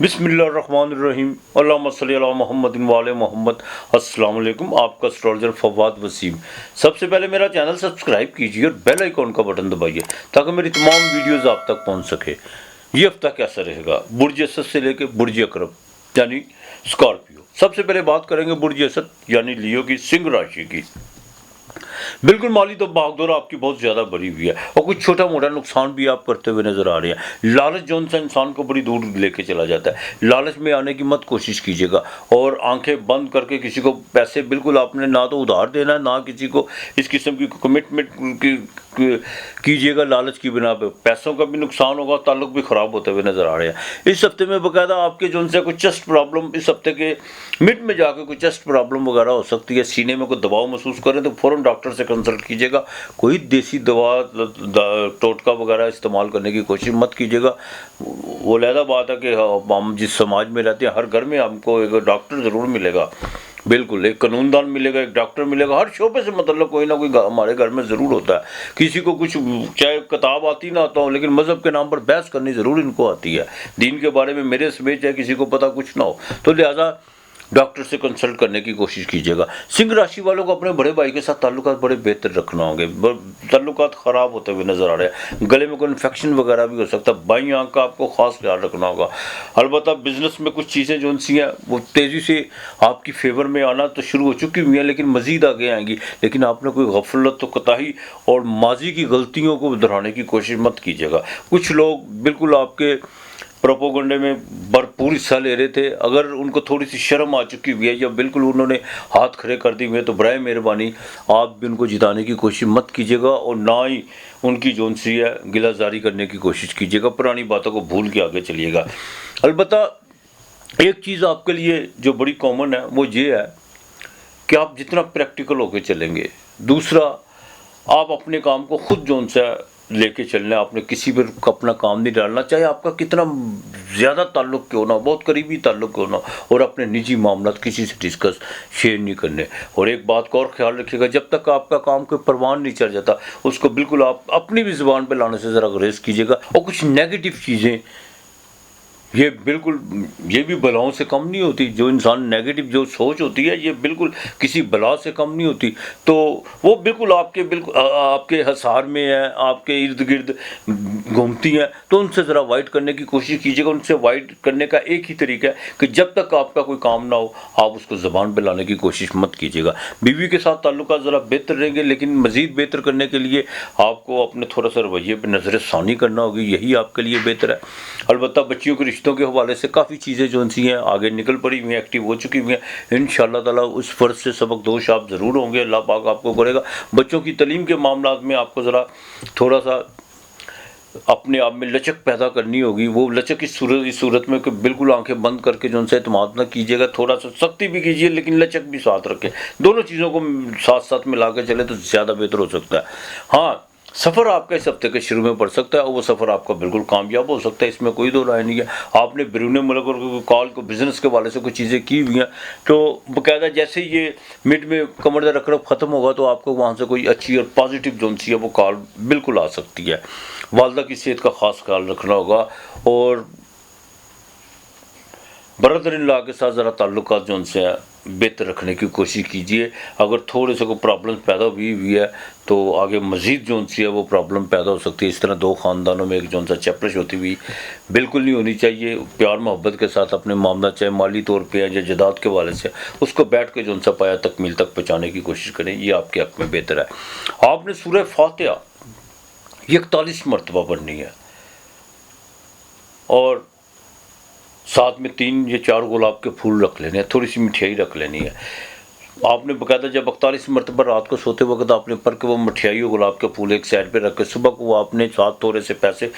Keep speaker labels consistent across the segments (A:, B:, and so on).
A: बिस्मिल्लाहिर्रहमानिर्रहीम अल्लाहुम्मा सल्ली अला मुहम्मदिन व आले मोहम्मद। अस्सलाम वालेकुम, आपका एस्ट्रोलॉजर फवाद वसीम। सबसे पहले मेरा चैनल सब्सक्राइब कीजिए और बेल आइकॉन का बटन दबाइए ताकि मेरी तमाम वीडियोस आप तक पहुंच सके। ये हफ्ता कैसा रहेगा बुर्ज असद से लेकर बुर्ज अकरब यानी स्कॉर्पियो। सबसे पहले बात करेंगे बुर्ज असद यानी लियो की, सिंह राशि की। बिल्कुल माली तो भागदौड़ आपकी बहुत ज़्यादा बढ़ी हुई है और कुछ छोटा मोटा नुकसान भी आप करते हुए नजर आ रहे हैं। लालच जौन सा इंसान को बड़ी दूर लेके चला जाता है, लालच में आने की मत कोशिश कीजिएगा और आंखें बंद करके किसी को पैसे बिल्कुल आपने ना तो उधार देना है ना किसी को इस किस्म की कमिटमेंट कीजिएगा। लालच की बिना पे पैसों का भी नुकसान होगा, ताल्लुक भी खराब होते हुए नजर आ रहे हैं। इस हफ्ते में बाकायदा आपके जो से कुछ चेस्ट प्रॉब्लम, इस हफ्ते के मिड में जाकर कोई चेस्ट प्रॉब्लम वगैरह हो सकती है। सीने में कोई दबाव महसूस करें तो फौरन डॉक्टर से कंसल्ट कीजिएगा। कोई देसी दवा टोटका वगैरह इस्तेमाल करने की कोशिश मत कीजिएगा। वो लहदा बात है कि हम जिस समाज में रहते हैं हर घर में हमको एक डॉक्टर ज़रूर मिलेगा, बिल्कुल एक कानूनदान मिलेगा, एक डॉक्टर मिलेगा। हर शोबे से मतलब कोई ना कोई हमारे घर में ज़रूर होता है। किसी को कुछ चाहे किताब आती ना आता हो लेकिन मज़हब के नाम पर बहस करनी ज़रूर इनको आती है। दीन के बारे में मेरे समेत चाहे किसी को पता कुछ ना हो, तो लिहाजा डॉक्टर से कंसल्ट करने की कोशिश कीजिएगा। सिंह राशि वालों को अपने बड़े भाई के साथ ताल्लुकात बड़े बेहतर रखना होंगे। ताल्लुकात ख़राब होते हुए नज़र आ रहे हैं। गले में कोई इन्फेक्शन वगैरह भी हो सकता है। बाईं आंख का आपको खास ख्याल रखना होगा। अलबत्ता बिजनेस में कुछ चीज़ें जो सी हैं वो तेज़ी से आपकी फेवर में आना तो शुरू हो चुकी हुई हैं लेकिन मज़ीद आगे आएंगी। लेकिन आपने कोई गफलत तो कोताही और माजी की गलतियों को दोहराने की कोशिश मत कीजिएगा। कुछ लोग बिल्कुल आपके प्रोपोगंडे में भरपूर हिस्सा ले रहे थे, अगर उनको थोड़ी सी शर्म आ चुकी हुई है या बिल्कुल उन्होंने हाथ खड़े कर दिए हुए तो बराए मेहरबानी आप भी उनको जिताने की कोशिश मत कीजिएगा और ना ही उनकी जोन सी है गिलाजारी करने की कोशिश कीजिएगा। पुरानी बातों को भूल के आगे चलिएगा। अलबत्ता एक चीज़ आपके लिए जो बड़ी कॉमन है वो ये है कि आप जितना प्रैक्टिकल होकर चलेंगे, दूसरा आप अपने काम को खुद जोन सा लेके चलना है। आपने किसी पर अपना काम नहीं डालना, चाहे आपका कितना ज़्यादा ताल्लुक क्यों ना, बहुत करीबी ताल्लुक क्यों ना, और अपने निजी मामला किसी से डिस्कस शेयर नहीं करने। और एक बात का और ख्याल रखिएगा, जब तक आपका काम कोई परवान नहीं चढ़ जाता उसको बिल्कुल आप अपनी भी ज़ुबान पे लाने से ज़रा गुरेज कीजिएगा। और कुछ नेगेटिव चीज़ें ये बिल्कुल ये भी बलाओं से कम नहीं होती। जो इंसान नेगेटिव जो सोच होती है ये बिल्कुल किसी बला से कम नहीं होती। तो वो बिल्कुल आपके हिसार में है, आपके इर्द गिर्द घूमती हैं, तो उनसे ज़रा अवॉइड करने की कोशिश कीजिएगा। उनसे अवॉइड करने का एक ही तरीका है कि जब तक आपका कोई काम ना हो आप उसको ज़बान पर लाने की कोशिश मत कीजिएगा। बीवी के साथ ताल्लुकात ज़रा बेहतर रहेंगे लेकिन मज़ीद बेहतर करने के लिए आपको अपने थोड़ा सा रवैये पर नज़र षानी करना होगी, यही आपके लिए बेहतर है। अलबत्ता बच्चियों के रिश्तों के हवाले से काफ़ी चीज़ें जो सी हैं आगे निकल पड़ी हुई हैं, एक्टिव हो चुकी हुई हैं। इंशाअल्लाह ताला उस फ़र्ज से सबक दोष आप ज़रूर होंगे, अल्लाह पाक आपको करेगा। बच्चों की तालीम के मामला में आपको ज़रा थोड़ा सा अपने आप में लचक पैदा करनी होगी। वो लचक इस सूरत में कि बिल्कुल आंखें बंद करके जो उनसे एतमाद न कीजिएगा, थोड़ा सा सख्ती भी कीजिए लेकिन लचक भी साथ रखें। दोनों चीज़ों को साथ साथ मिला के चले तो ज़्यादा बेहतर हो सकता है। हाँ, सफ़र आपका इस हफ्ते के शुरू में पड़ सकता है और वो सफ़र आपका बिल्कुल कामयाब हो सकता है, इसमें कोई दो राय नहीं है। आपने बैरून मुल्क और कॉल को बिज़नेस के वाले से कुछ चीज़ें की हुई हैं तो बाकायदा जैसे ही ये मिड में कमर रकरब ख़त्म होगा तो आपको वहाँ से कोई अच्छी और पॉजिटिव जोन सी है वो कॉल बिल्कुल आ सकती है। वालदा की सेहत का ख़ास ख्याल रखना होगा और ब्रदर-इन-लॉ के साथ ज़रा ताल्लुकात जो उनसे बेहतर रखने की कोशिश कीजिए। अगर थोड़े से कोई प्रॉब्लम पैदा हुई है तो आगे मज़ीद जो सी है वो प्रॉब्लम पैदा हो सकती है। इस तरह दो ख़ानदानों में एक जो सा चैपलिश होती हुई बिल्कुल नहीं होनी चाहिए। प्यार मोहब्बत के साथ अपने मामला चाहे माली तौर पे है या जदाद के वाले से उसको बैठ के जो सा पाया तकमील तक पहुँचाने की कोशिश करें, ये आपके हक़ में बेहतर है। आपने सूरह फातिहा 41 मरतबा पढ़नी है और साथ में 3 या 4 गुलाब के फूल रख लेने हैं, थोड़ी सी मिठाई रख लेनी है। आपने बाकायदा जब 41 मरतबा रात को सोते वक्त आपने पर के वो मिठाई और गुलाब के फूल एक साइड पे रख के सुबह को आपने साथ थोड़े से पैसे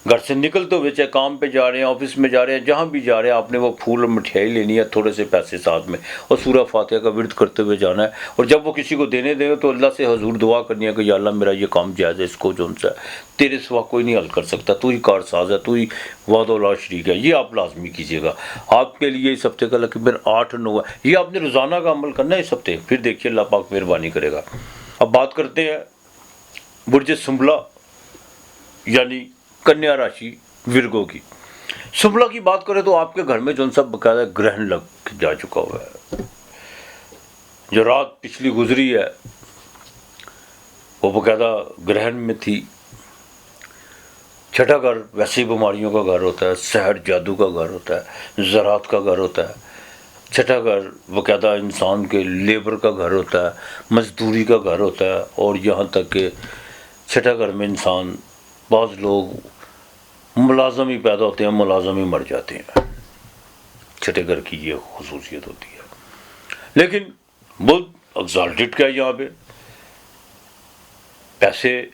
A: घर से निकलते हुए चाहे काम पे जा रहे हैं, ऑफिस में जा रहे हैं, जहाँ भी जा रहे हैं आपने वो फूल और मिठाई लेनी है, थोड़े से पैसे साथ में, और सूरह फातिहा का विर्द करते हुए जाना है। और जब वो किसी को देने दें तो अल्लाह से हजूर दुआ करनी है कि या अल्लाह मेरा ये काम जायज़ है, इसको जो सा तेरे सिवा कोई नहीं हल कर सकता, तू ही कारसाज है, तू ही वादौला शरीक है। ये आप लाजमी कीजिएगा। आपके लिए इस हफ्ते का लकीर 8 और 9 है। ये आपने रोज़ाना का अमल करना है इस हफ्ते, फिर देखिए अल्लाह पाक मेहरबानी करेगा। अब बात करते हैं बुर्ज सुंबला यानी कन्या राशि विर्गो की। शुभला की बात करें तो आपके घर में जो सा बकायदा ग्रहण लग जा चुका हुआ है। जो रात पिछली गुजरी है वो बकायदा ग्रहण में थी। छठा घर वैसे ही बीमारियों का घर होता है, सहर जादू का घर होता है, ज़रात का घर होता है। छठा घर बकायदा इंसान के लेबर का घर होता है, मजदूरी का घर होता है। और यहाँ तक कि छठा घर में इंसान, बाज़ लोग मुलाजम ही पैदा होते हैं, मुलाजम ही मर जाते हैं। छठे घर की ये खुसूसियत होती है। लेकिन बहुत एग्जॉल्टेड क्या है यहाँ पे, पैसे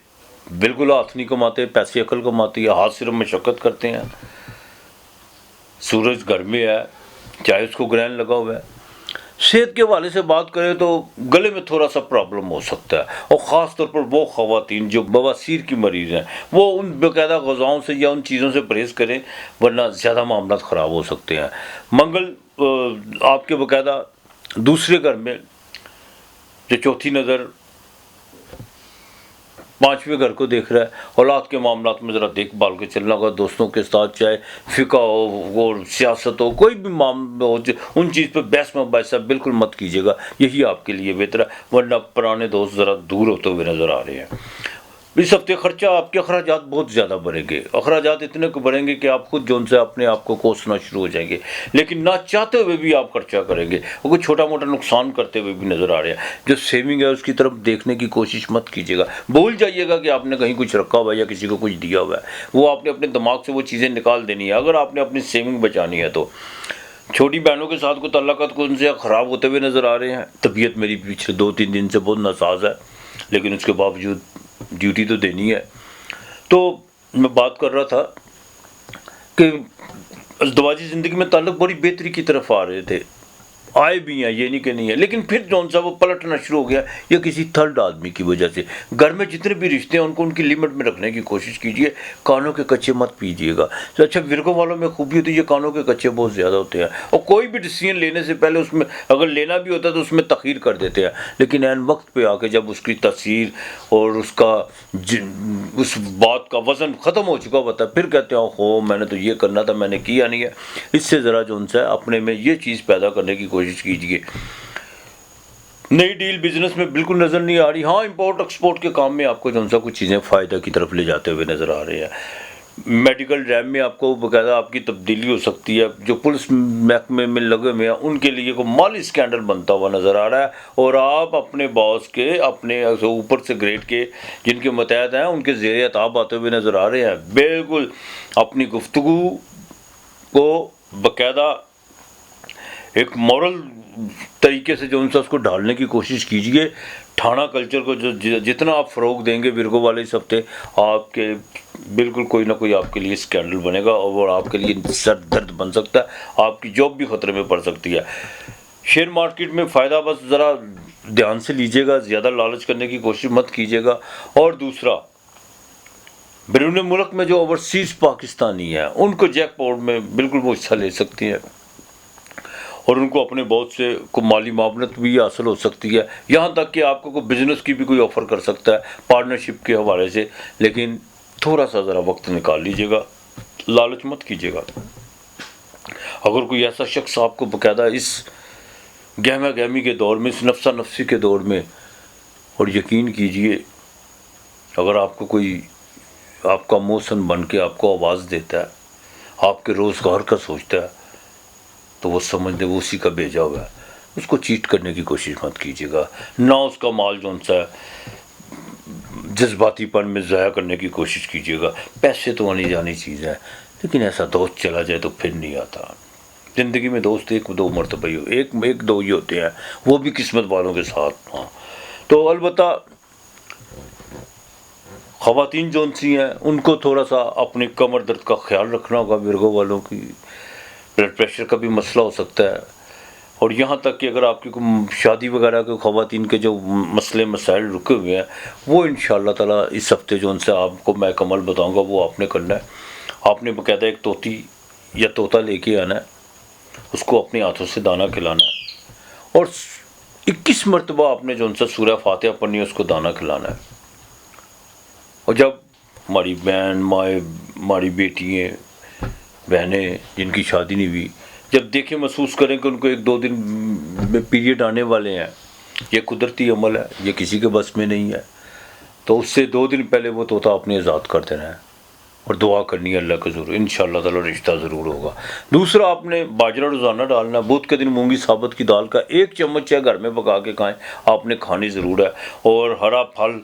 A: बिल्कुल हाथ नहीं कमाते, पैसे अकल कमाती है, हाथ सिर्फ मशक्क़त करते हैं। सूरज घर में है, चाहे उसको ग्रहण लगा हुआ है। सेहत के हवाले से बात करें तो गले में थोड़ा सा प्रॉब्लम हो सकता है, और ख़ास तौर पर वो ख़वातीन जो बवासीर की मरीज़ हैं वो उन बाकायदा ग़िज़ाओं से या उन चीज़ों से परहेज़ करें, वरना ज़्यादा मामला ख़राब हो सकते हैं। मंगल आपके बाकायदा दूसरे घर में, जो चौथी नज़र पाँचवें घर को देख रहा है। औलाद के मामला में ज़रा देखभाल के चलना होगा, दोस्तों के साथ, चाहे फ़िका हो और सियासत हो, कोई भी मामला हो, उन चीज़ पर बहस मुबाहिसा बिल्कुल मत कीजिएगा, यही आपके लिए बेहतर है। वरना पुराने दोस्त ज़रा दूर होते हुए नज़र आ रहे हैं। इस हफ्ते खर्चा, आपके अखराजात बहुत ज़्यादा बढ़ेंगे। अखराजात इतने को बढ़ेंगे कि आप खुद जो से अपने आप को कोसना शुरू हो जाएंगे, लेकिन ना चाहते हुए भी आप खर्चा करेंगे, वो कोई छोटा मोटा नुकसान करते हुए भी नज़र आ रहे हैं। जो सेविंग है उसकी तरफ देखने की कोशिश मत कीजिएगा। भूल जाइएगा कि आपने कहीं कुछ रखा हुआ है या किसी को कुछ दिया हुआ है, वो आपने अपने दिमाग से वो चीज़ें निकाल देनी है। अगर आपने अपनी सेविंग बचानी है तो छोटी बहनों के साथ को ताल्लुकात को उनसे ख़राब होते हुए नज़र आ रहे हैं। तबीयत मेरी पिछले 2-3 दिन से बहुत नासाज है, लेकिन उसके बावजूद ड्यूटी तो देनी है। तो मैं बात कर रहा था कि अज़दवाजी ज़िंदगी में ताल्लुक बड़ी बेहतरी की तरफ आ रहे थे, आए भी हैं, ये नहीं कि नहीं है, लेकिन फिर जौन सा वो पलटना शुरू हो गया, या किसी थर्ड आदमी की वजह से। घर में जितने भी रिश्ते हैं उनको उनकी लिमिट में रखने की कोशिश कीजिए, कानों के कच्चे मत पीजिएगा। तो अच्छा, विरगो वालों में खूबी होती है, ये कानों के कच्चे बहुत ज़्यादा होते हैं, और कोई भी डिसीजन लेने से पहले उसमें अगर लेना भी होता है तो उसमें तख़ीर कर देते हैं, लेकिन ऐन वक्त पर आके जब उसकी तसीर और उसका उस बात का वज़न ख़त्म हो चुका होता है, फिर कहते हैं हो मैंने तो ये करना था, मैंने किया नहीं है। इससे ज़रा जो है अपने में ये चीज़ पैदा करने की कोशिश कीजिए। नई डील बिजनेस में बिल्कुल नज़र नहीं आ रही। हाँ, इंपोर्ट एक्सपोर्ट के काम में आपको जो सा कुछ चीज़ें फ़ायदा की तरफ ले जाते हुए नज़र आ रहे हैं। मेडिकल रैम में आपको बाकायदा आपकी तब्दीली हो सकती है। जो पुलिस महकमे में लगे हुए हैं उनके लिए को माली स्कैंडल बनता हुआ नज़र आ रहा है, और आप अपने बॉस के, अपने ऊपर से ग्रेड के जिनके मतहत हैं उनके ज़ेरे अताब आते हुए नज़र आ रहे हैं। बिल्कुल अपनी गुफ्तगू को बाकायदा एक मॉरल तरीके से जो उनसे उसको ढालने की कोशिश कीजिए। ठाणा कल्चर को जो जितना आप फ़रोग देंगे विरगो वाले इस हफ्ते, आपके बिल्कुल कोई ना कोई आपके लिए स्कैंडल बनेगा, और वो आपके लिए सर दर्द बन सकता है, आपकी जॉब भी ख़तरे में पड़ सकती है। शेयर मार्केट में फ़ायदा बस ज़रा ध्यान से लीजिएगा, ज़्यादा लालच करने की कोशिश मत कीजिएगा। और दूसरा, बैरून मुल्क में जो ओवरसीज़ पाकिस्तानी हैं उनको जैकपॉट में बिल्कुल वो हिस्सा ले सकती हैं, और उनको अपने बहुत से को माली मामलत भी हासिल हो सकती है। यहाँ तक कि आपको कोई बिज़नेस की भी कोई ऑफ़र कर सकता है पार्टनरशिप के हवाले से, लेकिन थोड़ा सा ज़रा वक्त निकाल लीजिएगा, लालच मत कीजिएगा। अगर कोई ऐसा शख्स आपको बाकायदा इस गहमा गहमी के दौर में, इस नफ्सा नफ्सी के दौर में, और यकीन कीजिए अगर आपको कोई आपका मौसम बन के आपको आवाज़ देता है, आपके रोज़गार का सोचता है, तो वो समझ दे वो उसी का भेजा हुआ है। उसको चीट करने की कोशिश मत कीजिएगा, ना उसका माल जो सा जज्बातीपन में ज़ाया करने की कोशिश कीजिएगा। पैसे तो आनी जानी चीज़ है, लेकिन ऐसा दोस्त चला जाए तो फिर नहीं आता। ज़िंदगी में दोस्त एक दो मरतबा ही एक दो ही होते हैं, वो भी किस्मत वालों के साथ। हाँ, तो अलबत्ता ख़वातीन जो सी हैं उनको थोड़ा सा अपने कमर दर्द का ख्याल रखना होगा। विरगो वालों की ब्लड प्रेशर का भी मसला हो सकता है, और यहाँ तक कि अगर आपकी कोई शादी वगैरह के ख़वातीन के जो मसले मसाइल रुके हुए हैं वो इंशाअल्लाह ताला इस हफ्ते जो उनसे आपको मैं कमल बताऊँगा वो आपने करना है। आपने बाकायदा एक तोती या तोता लेके आना है, उसको अपने हाथों से दाना खिलाना है, और 21 मरतबा आपने जो उनसे सूरह फातिहा पढ़नी है, उसको दाना खिलाना है। और जब हमारी बहन माए, हमारी बेटियाँ बहनें जिनकी शादी नहीं हुई, जब देखें महसूस करें कि उनको 1-2 दिन में पीरियड आने वाले हैं, ये कुदरती अमल है, ये किसी के बस में नहीं है, तो उससे 2 दिन पहले वो तोता अपने आज़ाद कर देना है और दुआ करनी है अल्लाह के ज़रूर, इंशाअल्लाह ताला रिश्ता ज़रूर होगा। दूसरा, आपने बाजरा रोज़ाना डालना, बुध के दिन मूंगी साबुत की दाल का 1 चम्मच या घर में पका के खाएं, आपने खानी ज़रूर है। और हरा फल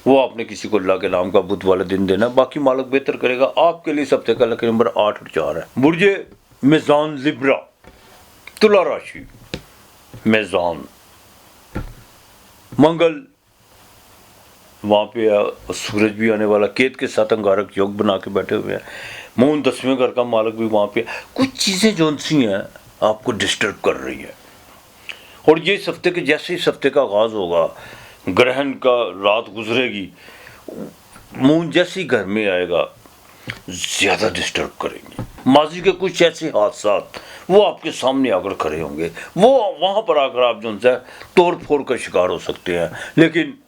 A: वो आपने किसी को अल्लाह के नाम का बुध वाले दिन देना, बाकी मालिक बेहतर करेगा। आपके लिए सबसे का लकी नंबर 8 और 4 है। बुर्जे मेज़ान लिब्रा, तुला राशि, मेज़ान, मंगल वहाँ पे सूरज भी आने वाला, केत के साथ अंगारक योग बना के बैठे हुए हैं, मून 10वें घर का मालिक भी वहाँ पे। कुछ चीज़ें जो सी हैं आपको डिस्टर्ब कर रही है, और ये इस हफ्ते के जैसे इस हफ्ते का आगाज़ होगा, ग्रहण का रात गुजरेगी, मून जैसे ही घर में आएगा ज़्यादा डिस्टर्ब करेंगे। माजी के कुछ ऐसे हादसात वो आपके सामने आकर खड़े होंगे, वो वहाँ पर आकर आप जो है तोड़ फोड़ का शिकार हो सकते हैं। लेकिन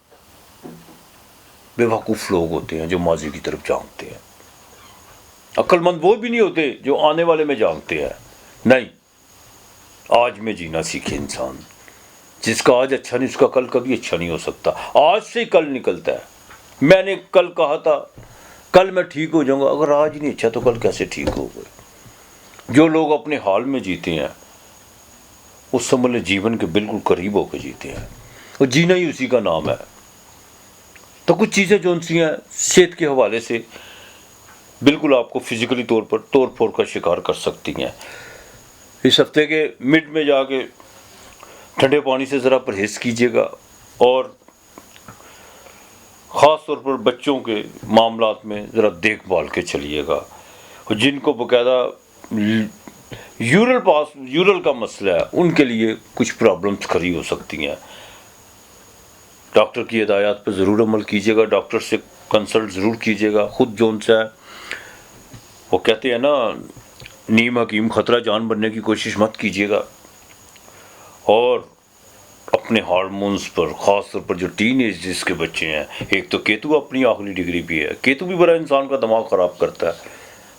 A: बेवकूफ़ लोग होते हैं जो माजी की तरफ झांकते हैं, अक्लमंद वो भी नहीं होते जो आने वाले में झांकते हैं। नहीं, आज में जीना सीखे इंसान, जिसका आज अच्छा नहीं उसका कल कभी अच्छा नहीं हो सकता। आज से ही कल निकलता है। मैंने कल कहा था कल मैं ठीक हो जाऊंगा, अगर आज ही नहीं अच्छा तो कल कैसे ठीक होगा। जो लोग अपने हाल में जीते हैं उस समय जीवन के बिल्कुल करीब होकर जीते हैं, और जीना ही उसी का नाम है। तो कुछ चीज़ें जो सी हैं सेहत के हवाले से बिल्कुल आपको फिजिकली तौर पर तोड़ फोड़ का शिकार कर सकती हैं। इस हफ्ते के मिड में जाके ठंडे पानी से ज़रा परहेज़ कीजिएगा, और ख़ास तौर पर बच्चों के मामलात में ज़रा देखभाल के चलिएगा। और जिनको बाकायदा यूरल का मसला है उनके लिए कुछ प्रॉब्लम्स खड़ी हो सकती हैं। डॉक्टर की हिदायत पर ज़रूर अमल कीजिएगा, डॉक्टर से कंसल्ट ज़रूर कीजिएगा। ख़ुद जोन सा है वो कहते हैं ना, नीम हकीम खतरा जान बनने की कोशिश मत कीजिएगा। और अपने हार्मोन्स पर, ख़ास तौर पर जो टीनेज जिसके बच्चे हैं, एक तो केतु अपनी आखिरी डिग्री भी है, केतु भी बड़ा इंसान का दिमाग ख़राब करता है,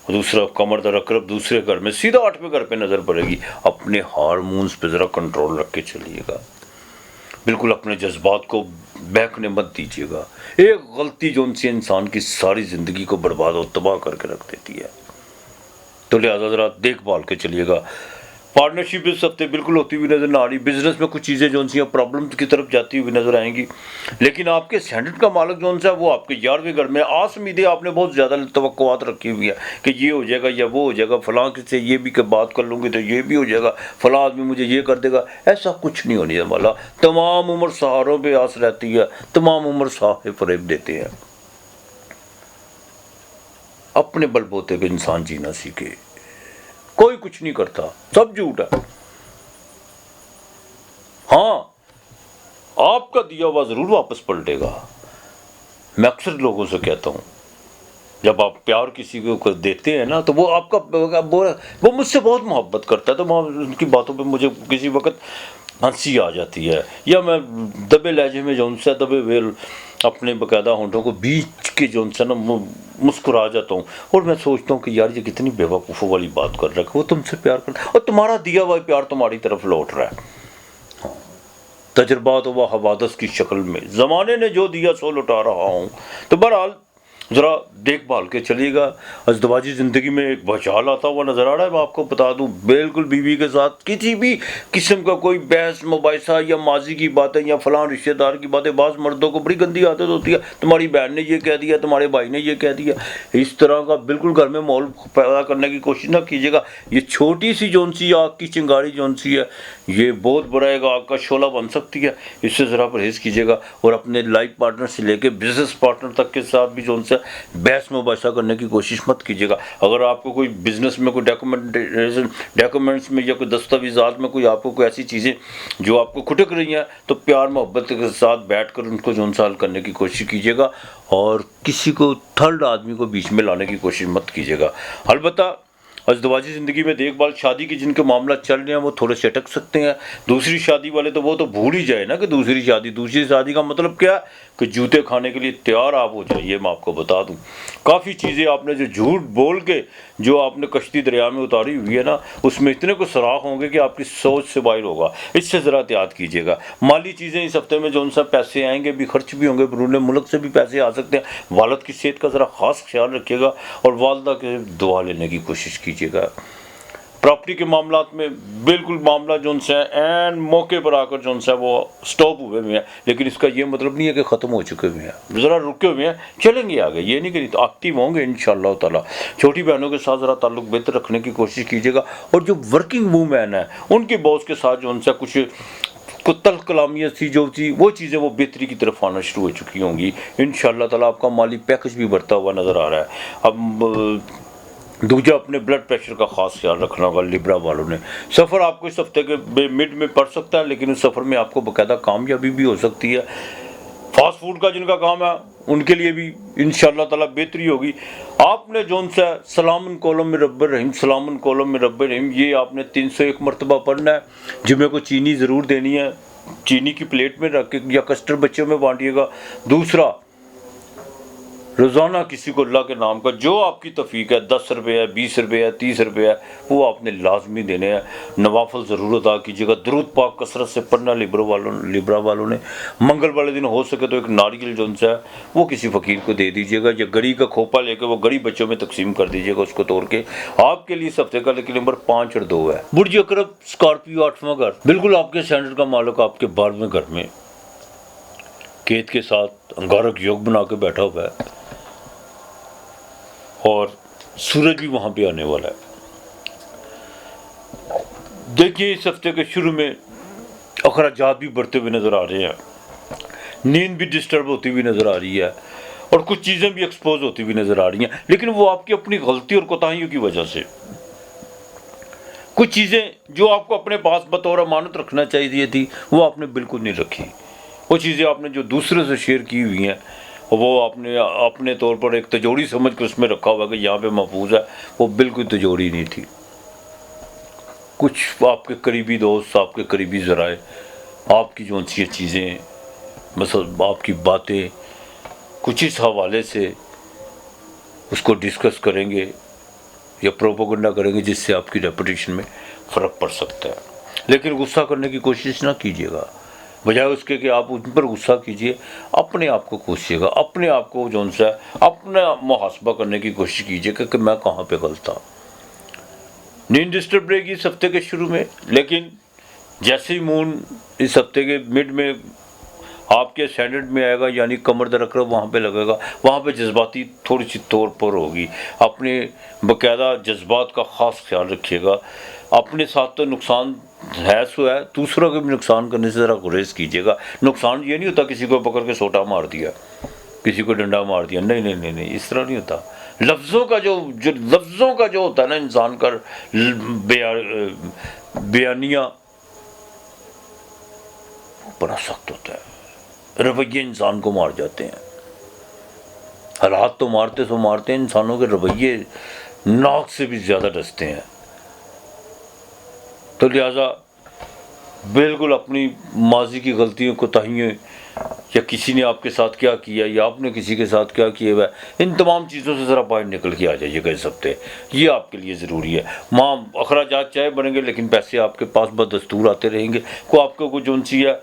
A: दूसरा कमर दर्द अकरब दूसरे घर में, सीधा 8वें घर पे नज़र पड़ेगी। अपने हार्मोन्स पे ज़रा कंट्रोल रख के चलिएगा, बिल्कुल अपने जज्बात को बहकने मत दीजिएगा। एक गलती जो उनसे इंसान की सारी ज़िंदगी को बर्बाद और तबाह करके रख देती है, तो लिहाजा ज़रा देखभाल के चलिएगा। पार्टनरशिप इस हफ्ते बिल्कुल होती हुई नज़र ना आ रही। बिजनेस में कुछ चीज़ें जो सी प्रॉब्लम की तरफ जाती हुई नज़र आएंगी, लेकिन आपके सेंडेंट का मालिक जो सा वो आपके 11वें घर में। आस उम्मीदें आपने बहुत ज़्यादा तवक्कुआत रखी हुई है कि ये हो जाएगा या वो हो जाएगा, फ़लाँ से ये भी बात कर लूँगी तो ये भी हो जाएगा, फ़लाँ आदमी मुझे ये कर देगा। ऐसा कुछ नहीं होने वाला। तमाम उम्र सहारों पर आस रहती है, तमाम उम्र सहारे फ़रेब देते हैं। अपने बलबूते पे इंसान जीना सीखे, कोई कुछ नहीं करता, सब झूठ है। हाँ, आपका दिया हुआ जरूर वापस पलटेगा। मैं अक्सर लोगों से कहता हूं, जब आप प्यार किसी को देते हैं ना, तो वो आपका वो मुझसे बहुत मोहब्बत करता है, तो उनकी बातों पे मुझे किसी वक्त हंसी आ जाती है, या मैं दबे लहजे में जो उनसे दबे वेल अपने बाकायदा होंठों को बीच के जो उनसे ना मुस्कुरा जाता हूँ, और मैं सोचता हूँ कि यार ये कितनी बेवकूफ़ों वाली बात कर रहा है। वो तुमसे प्यार करता है और तुम्हारा दिया हुआ प्यार तुम्हारी तरफ लौट रहा है। तजर्बात व हवादस की शक्ल में ज़माने ने जो दिया सो लौटा रहा हूँ। तो बहरहाल ज़रा देखभाल के चलिएगा। अज़दवाजी ज़िंदगी में एक भूचाल आता हुआ नज़र आ रहा है। मैं आपको बता दूं, बिल्कुल बीवी के साथ किसी भी किस्म का कोई बहस मुबाहिसा या माजी की बातें या फ़लाँ रिश्तेदार की बातें, बाज़ मर्दों को बड़ी गंदी आदत होती है, तुम्हारी बहन ने ये कह दिया, तुम्हारे भाई ने ये कह दिया। इस तरह का बिल्कुल घर में माहौल पैदा करने की कोशिश ना कीजिएगा। ये छोटी सी जौन सी आग की चिंगारी जौन सी है, ये बहुत बड़ा एक आग का शोला बन सकती है। इससे ज़रा परहेज़ कीजिएगा। और अपने लाइफ पार्टनर से लेकर बिजनेस पार्टनर तक के साथ भी जौन सा बहस मुबाहिसा करने की कोशिश मत कीजिएगा। अगर आपको कोई बिजनेस में कोई डॉक्यूमेंट्स में या कोई दस्तावेजात में कोई आपको कोई ऐसी चीज़ें जो आपको खुटक रही हैं, तो प्यार मोहब्बत के साथ बैठकर उनको जो हल करने की कोशिश कीजिएगा, और किसी को थर्ड आदमी को बीच में लाने की कोशिश मत कीजिएगा। अलबत्ता अज़दवाजी ज़िंदगी में देखभाल, शादी के जिनके मामला चल रहे हैं वो थोड़े से अटक सकते हैं। दूसरी शादी वाले तो वो तो भूल ही जाए ना कि दूसरी शादी का मतलब क्या कि जूते खाने के लिए तैयार आप हो जाइए। मैं आपको बता दूं, काफ़ी चीज़ें आपने जो झूठ बोल के जो आपने कश्ती दरिया में उतारी हुई है ना, उसमें इतने को सुराख होंगे कि आपकी सोच से बाहर होगा। इससे ज़रा एहतियात कीजिएगा। माली चीज़ें इस हफ्ते में जो सा पैसे आएंगे भी, खर्च भी होंगे, बरूने मुल्क से भी पैसे आ सकते हैं। वालिद की सेहत का ज़रा ख़ास ख्याल रखिएगा और वालदा के दुआ लेने की कोशिश कीजिएगा। प्रॉपर्टी के मामलात में बिल्कुल मामला जो है एन मौके पर आकर जो है वो स्टॉप हुए हुए हैं, लेकिन इसका ये मतलब नहीं है कि ख़त्म हो चुके हुए हैं, ज़रा रुके हुए हैं, चलेंगे आगे। ये नहीं कि तो एक्टिव होंगे इंशाअल्लाह ताला। छोटी बहनों के साथ ज़रा ताल्लुक़ बेहतर रखने की कोशिश कीजिएगा। और जो वर्किंग वूमेन है उनके बॉस के साथ जो उनसे कुछ तल्ख कलामियत थी जो थी, वो चीज़ें वो बेहतरी की तरफ आना शुरू हो चुकी होंगी इंशाअल्लाह ताला। आपका माली पैकेज भी बढ़ता हुआ नज़र आ रहा है। अब दूजा, अपने ब्लड प्रेशर का ख़ास ख्याल रखना होगा लिब्रा वालों ने। सफ़र आपको इस हफ्ते के मिड में पड़ सकता है, लेकिन उस सफ़र में आपको बाकायदा कामयाबी भी हो सकती है। फास्ट फूड का जिनका काम है उनके लिए भी इंशाअल्लाह ताला बेहतरी होगी। आपने जोन सा सलामन कौलम में रब्बर रहीम, सलामन कौलम में रब्बर रहीम, ये आपने 301 मरतबा पढ़ना है। जुमे को चीनी ज़रूर देनी है, चीनी की प्लेट में रख के या कस्टर्ड बच्चों में बांटिएगा। दूसरा, रोज़ाना किसी को अल्लाह के नाम का जो आपकी तौफीक है, 10 रुपये है, 20 रुपये है, 30 रुपये है, वो आपने लाजमी देने हैं। नवाफल ज़रूर अदा कीजिएगा। दुरूद पाक कसरत से पढ़ना लिब्रा वालों ने। मंगल वाले दिन हो सके तो एक नारियल जो है वो किसी फ़कीर को दे दीजिएगा, या गड़ी का खोपा लेकर वो गरीब बच्चों में तकसीम कर दीजिएगा उसको तोड़ के। आपके लिए इस हफ्ते का लेकिन नंबर 5 और 2 है। बुर्ज अकरब, स्कॉर्पियो, 8वां घर, बिल्कुल आपके स्टैंडर्ड का मालिक आपके 12वें घर में केत के साथ अंगारक योग बना के बैठा हुआ है और सूरज भी वहाँ पे आने वाला है। देखिए, इस हफ्ते के शुरू में अखराजात भी बढ़ते हुए नज़र आ रहे हैं, नींद भी डिस्टर्ब होती हुई नज़र आ रही है और कुछ चीज़ें भी एक्सपोज होती हुई नज़र आ रही हैं, लेकिन वो आपकी अपनी गलती और कोताहियों की वजह से। कुछ चीज़ें जो आपको अपने पास बतौर अमानत रखना चाहिए थी वो आपने बिल्कुल नहीं रखी। वो चीज़ें आपने जो दूसरे से शेयर की हुई हैं वो आपने अपने तौर पर एक तिजोरी समझ कर उसमें रखा हुआ कि यहाँ पे महफूज है, वो बिल्कुल तिजोरी नहीं थी। कुछ आपके करीबी दोस्त, आपके करीबी ज़राए आपकी जो सी चीज़ें, मतलब आपकी बातें कुछ इस हवाले से उसको डिस्कस करेंगे या प्रोपोगंडा करेंगे जिससे आपकी रेपुटेशन में फ़र्क पड़ सकता है। लेकिन गुस्सा करने की कोशिश ना कीजिएगा, बजाय उसके कि आप उन पर गुस्सा कीजिए, अपने आप को कोशिएगा, अपने आप को जो सा अपना मुहासबा करने की कोशिश कीजिएगा कि मैं कहाँ पे गलत था। नींद डिस्टर्ब रहेगी इस हफ्ते के शुरू में, लेकिन जैसे ही मून इस हफ्ते के मिड में आपके स्टैंडर्ड में आएगा, यानी कमर दरक वहाँ पे लगेगा, वहाँ पे जज्बाती थोड़ी सी तौर पर होगी। अपने बाकायदा जज्बात का ख़ास ख्याल रखिएगा। अपने साथ तो नुकसान है सो है, दूसरों को भी नुकसान करने से ज़रा गुरेज कीजिएगा। नुकसान ये नहीं होता किसी को पकड़ के सोटा मार दिया, किसी को डंडा मार दिया, नहीं नहीं नहीं नहीं, इस तरह नहीं होता। लफ्ज़ों का जो होता है ना इंसान का बयानिया, बड़ा सख्त होता है। रवैये इंसान को मार जाते हैं। हालात तो मारते सो मारते हैं, इंसानों के रवैये नाक से भी ज़्यादा डसते हैं। तो लिहाजा बिल्कुल अपनी माजी की गलतियों को ताहियों, या किसी ने आपके साथ क्या किया या आपने किसी के साथ क्या किया हुआ, इन तमाम चीज़ों से ज़रा बाहर निकल के आ जाइएगा इस हफ्ते। ये आपके लिए ज़रूरी है। माँ अखराजात चाहे बनेंगे, लेकिन पैसे आपके पास बदस्तूर आते रहेंगे। को आपको कुछ जो सी है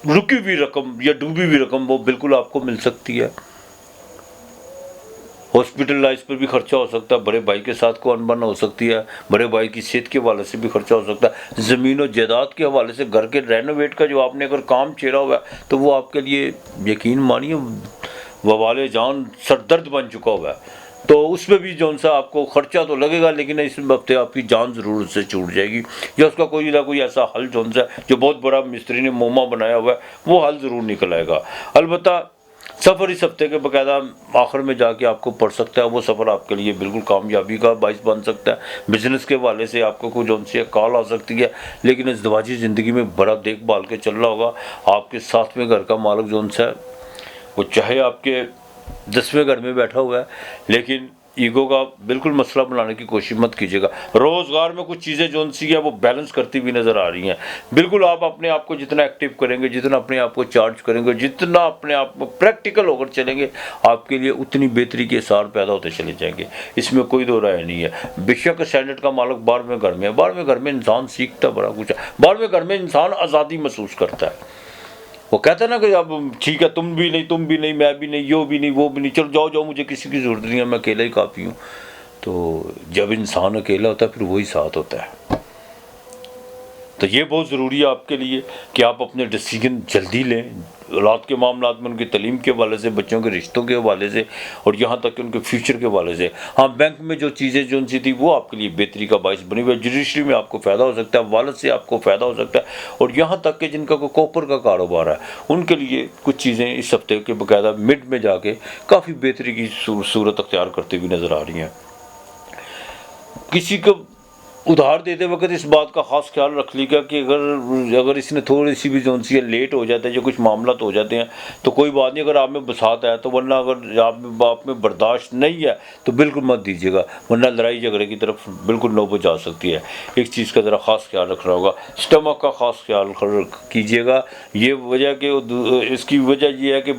A: रुकी हुई रकम या डूबी हुई रकम वो बिल्कुल आपको मिल सकती है। हॉस्पिटलाइज पर भी खर्चा हो सकता है, बड़े भाई के साथ को अनबन हो सकती है, बड़े भाई की सेहत के हवाले से भी खर्चा हो सकता है, ज़मीन और जायदाद के हवाले से, घर के रेनोवेट का जो आपने अगर काम छेड़ा हुआ है तो वो आपके लिए यकीन मानिए वबाले जान सरदर्द बन चुका हुआ है। तो उसमें भी जो सा आपको खर्चा तो लगेगा, लेकिन इस हफ्ते आपकी जान ज़रूर उससे छूट जाएगी, या उसका कोई ना कोई ऐसा हल जो सा जो बहुत बड़ा मिस्त्री ने मोमा बनाया हुआ है वो हल ज़रूर निकल आएगा। अलबत्ता सफ़र इस हफ्ते के बाकायदा आखिर में जाके आपको पड़ सकता है, वो सफ़र आपके लिए बिल्कुल कामयाबी का बाइस बन सकता है। बिज़नेस के हवाले से आपको कोई जो सी कॉल आ सकती है, लेकिन इस दवाजी ज़िंदगी में बड़ा देखभाल के चल रहा होगा। आपके 7वें घर का मालिक जो सा वो चाहे आपके 10वें घर में बैठा हुआ है, लेकिन ईगो का बिल्कुल मसला बनाने की कोशिश मत कीजिएगा। रोज़गार में कुछ चीज़ें जो सी है वो बैलेंस करती हुई नज़र आ रही हैं। बिल्कुल आप अपने आप को जितना एक्टिव करेंगे, जितना अपने आप को चार्ज करेंगे, जितना अपने आप को प्रैक्टिकल होकर चलेंगे, आपके लिए उतनी बेहतरी के आसार पैदा होते चले जाएंगे। इसमें कोई दो राय नहीं है। बेशक स्टैंडर्ड का मालिक 12वें घर में है, 12वें घर में इंसान सीखता बड़ा कुछ है, 12वें घर में इंसान आज़ादी महसूस करता है। वो कहता है ना कि अब ठीक है, तुम भी नहीं, मैं भी नहीं, यो भी नहीं, वो भी नहीं, चलो जाओ जाओ, मुझे किसी की ज़रूरत नहीं है, मैं अकेला ही काफ़ी हूँ। तो जब इंसान अकेला होता है फिर वही साथ होता है। तो ये बहुत ज़रूरी है आपके लिए कि आप अपने डिसीजन जल्दी लें, औलाद के मामला में, उनकी तालीम के हवाले से, बच्चों के रिश्तों के हवाले से, और यहाँ तक कि उनके फ्यूचर के हवाले से। हाँ, बैंक में जो चीज़ें जो सी थी वो आपके लिए बेहतरी का बायस बनी हुई है। जुडिशरी में आपको फ़ायदा हो सकता है, वालद से आपको फ़ायदा हो सकता है, और यहाँ तक कि जिनका कोई कॉपर का कारोबार है उनके लिए कुछ चीज़ें इस हफ्ते के बाकायदा मिड में जाके काफ़ी बेहतरी की सूरत अख्तियार करती हुई नज़र आ रही हैं। किसी को उधार देते वक्त इस बात का ख़ास ख्याल रख लीजिएगा कि अगर इसने थोड़ी सी भी जो सी लेट हो जाता है, जो कुछ मामला तो हो जाते हैं, तो कोई बात नहीं, अगर आप में बसात है तो, वरना अगर आप में बर्दाश्त नहीं है तो बिल्कुल मत दीजिएगा, वरना लड़ाई झगड़े की तरफ बिल्कुल नौबत जा सकती है। एक चीज़ का ज़रा ख़ास ख्याल रखना होगा, स्टमक का ख़ास ख्याल कीजिएगा। ये वजह कि इसकी वजह ये है कि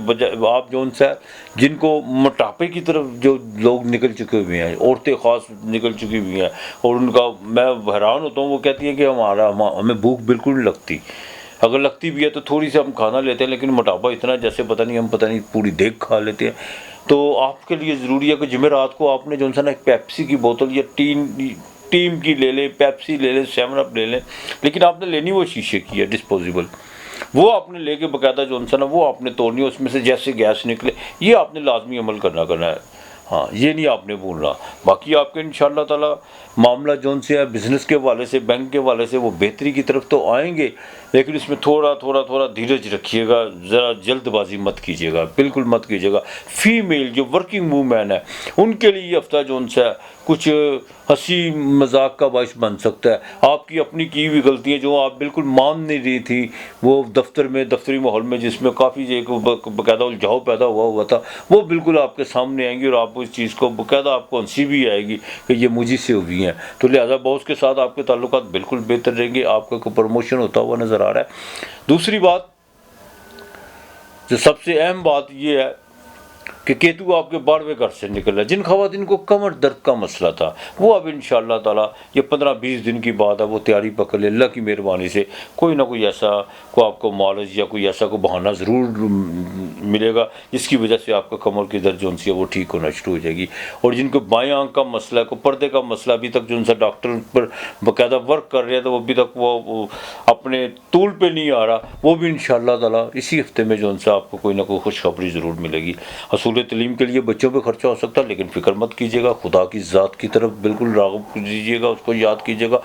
A: आप जो सा जिनको मोटापे की तरफ जो लोग निकल चुके हुए हैं, औरतें ख़ास निकल चुकी हुई हैं, और उनका मैं हैरान होता हूँ, वो कहती है कि हमें भूख बिल्कुल नहीं लगती, अगर लगती भी है तो थोड़ी सी हम खाना लेते हैं, लेकिन मोटापा इतना जैसे पता नहीं पूरी देग खा लेते हैं। तो आपके लिए ज़रूरी है कि जुमेरात को आपने जो सा ना एक पेप्सी की बोतल या टीम की ले लें, पेप्सी ले लें, 7 अप ले लें, लेकिन आपने लेनी वो शीशे की है, डिस्पोजेबल, वो आपने लेके बाकायदा जो सा ना वो आपने तोड़नी है, उसमें से जैसे गैस निकले, ये आपने लाजमी अमल करना है। हाँ, ये नहीं आपने भूलना। बाकी आपके इंशाअल्लाह ताला मामला जौन से है बिज़नेस के हवाले से, बैंक के हवाले से, वो बेहतरी की तरफ तो आएंगे, लेकिन इसमें थोड़ा धीरज रखिएगा, ज़रा जल्दबाजी मत कीजिएगा, बिल्कुल मत कीजिएगा। फीमेल जो वर्किंग वूमेन है उनके लिए ये हफ्ता जौन सा कुछ हंसी मजाक का बायस बन सकता है। आपकी अपनी की हुई गलतियाँ जो आप बिल्कुल मान नहीं रही थी, वो दफ्तरी माहौल में जिसमें काफ़ी एक बाकायदा उलझाव पैदा हुआ था, वो बिल्कुल आपके सामने आएंगी, और आप उस चीज़ को बाकायदा आपको हंसी भी आएगी कि ये मुझे से हुई हैं। तो लिहाजा बॉस के साथ आपके ताल्लुकात बिल्कुल बेहतर रहेंगे, आपका कोई प्रमोशन होता हुआ नज़र आ रहा है। दूसरी बात, जो सबसे अहम बात ये है कि केतु आपके 12वें घर से निकल रहा है। जिन खवातीन को कमर दर्द का मसला था, वो अब इंशाअल्लाह ताला ये 15-20 दिन की बात है, वो तैयारी पकड़ ले, अल्लाह की मेहरबानी से कोई ना कोई ऐसा को आपको मौलज या कोई ऐसा को बहाना ज़रूर मिलेगा जिसकी वजह से आपका कमर की दर्द जो है वो ठीक होना शुरू हो जाएगी। और जिनको बाएं आंख का मसला है, को पर्दे का मसला, अभी तक जो डॉक्टर पर बाकायदा वर्क कर रहे हैं, तो अभी तक वो अपने तूल पे नहीं आ रहा, वो भी इंशाअल्लाह ताला इसी हफ्ते में जो आपको कोई ना कोई खुशखबरी ज़रूर मिलेगी। असूल तलीम के लिए बच्चों पे खर्चा हो सकता है, लेकिन फ़िक्र मत कीजिएगा, खुदा की ज़ात की तरफ बिल्कुल राग़िब कीजिएगा, उसको याद कीजिएगा,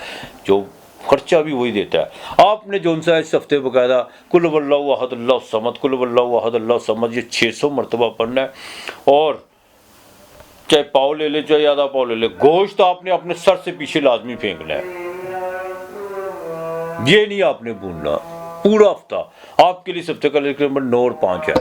A: जो खर्चा भी वही देता है। आपने जो सा इस हफ्ते बाकायदा कुल वल्लाहु अहद अल्लाहु समद, कुल वल्लाहु अहद अल्लाहु समद, ये 600 मरतबा पढ़ना है, और चाहे पाव ले ले चाहे आधा पाव ले ले, गोश्त आपने अपने सर से पीछे लाजमी फेंकना है, ये नहीं आपने भूलना। पूरा हफ्ता आपके लिए हफ्ते का लेकर नंबर 9 और 5 है।